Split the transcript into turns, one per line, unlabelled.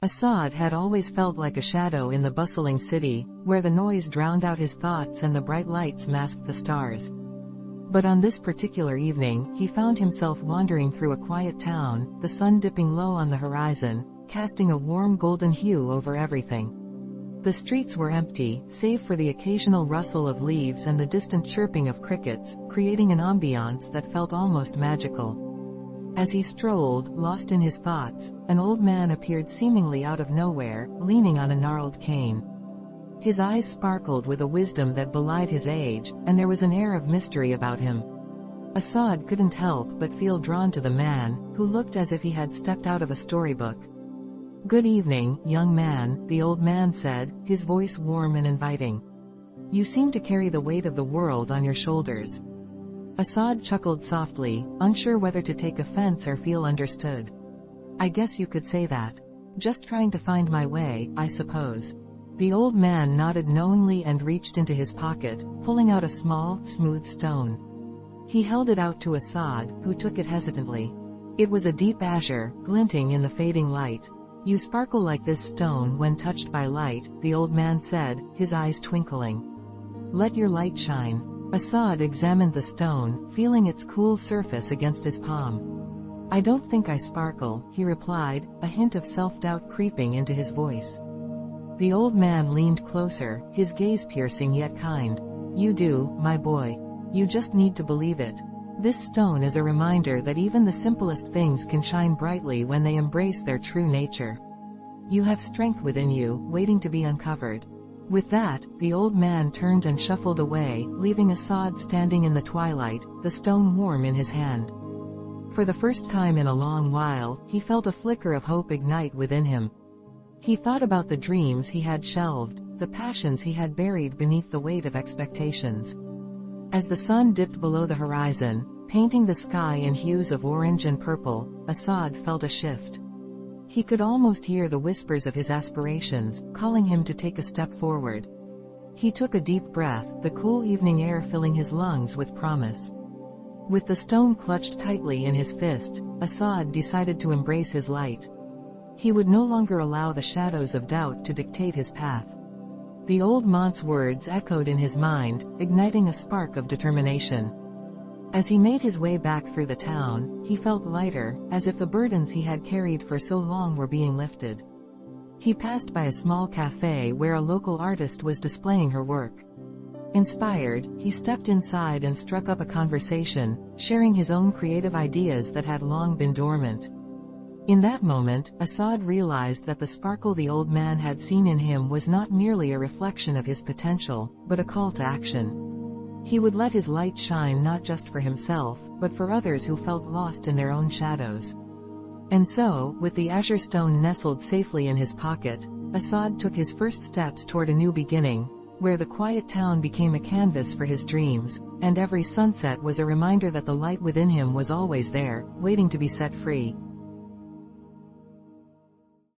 Asad had always felt like a shadow in the bustling city, where the noise drowned out his thoughts and the bright lights masked the stars. But on this particular evening, he found himself wandering through a quiet town, the sun dipping low on the horizon, casting a warm golden hue over everything. The streets were empty, save for the occasional rustle of leaves and the distant chirping of crickets, creating an ambiance that felt almost magical. As he strolled, lost in his thoughts, an old man appeared seemingly out of nowhere, leaning on a gnarled cane. His eyes sparkled with a wisdom that belied his age, and there was an air of mystery about him. Asad couldn't help but feel drawn to the man, who looked as if he had stepped out of a storybook. "Good evening, young man," the old man said, his voice warm and inviting. "You seem to carry the weight of the world on your shoulders." Asad chuckled softly, unsure whether to take offense or feel understood. "I guess you could say that. Just trying to find my way, I suppose." The old man nodded knowingly and reached into his pocket, pulling out a small, smooth stone. He held it out to Asad, who took it hesitantly. It was a deep azure, glinting in the fading light. "You sparkle like this stone when touched by light," the old man said, his eyes twinkling. "Let your light shine." Asad examined the stone, feeling its cool surface against his palm. "I don't think I sparkle," he replied, a hint of self-doubt creeping into his voice. The old man leaned closer, his gaze piercing yet kind. "You do, my boy. You just need to believe it. This stone is a reminder that even the simplest things can shine brightly when they embrace their true nature. You have strength within you, waiting to be uncovered." With that, the old man turned and shuffled away, leaving Asad standing in the twilight, the stone warm in his hand. For the first time in a long while, he felt a flicker of hope ignite within him. He thought about the dreams he had shelved, the passions he had buried beneath the weight of expectations. As the sun dipped below the horizon, painting the sky in hues of orange and purple, Asad felt a shift. He could almost hear the whispers of his aspirations, calling him to take a step forward. He took a deep breath, the cool evening air filling his lungs with promise. With the stone clutched tightly in his fist, Asad decided to embrace his light. He would no longer allow the shadows of doubt to dictate his path. The old man's words echoed in his mind, igniting a spark of determination. As he made his way back through the town, he felt lighter, as if the burdens he had carried for so long were being lifted. He passed by a small cafe where a local artist was displaying her work. Inspired, he stepped inside and struck up a conversation, sharing his own creative ideas that had long been dormant. In that moment, Asad realized that the sparkle the old man had seen in him was not merely a reflection of his potential, but a call to action. He would let his light shine not just for himself, but for others who felt lost in their own shadows. And so, with the azure stone nestled safely in his pocket, Asad took his first steps toward a new beginning, where the quiet town became a canvas for his dreams, and every sunset was a reminder that the light within him was always there, waiting to be set free.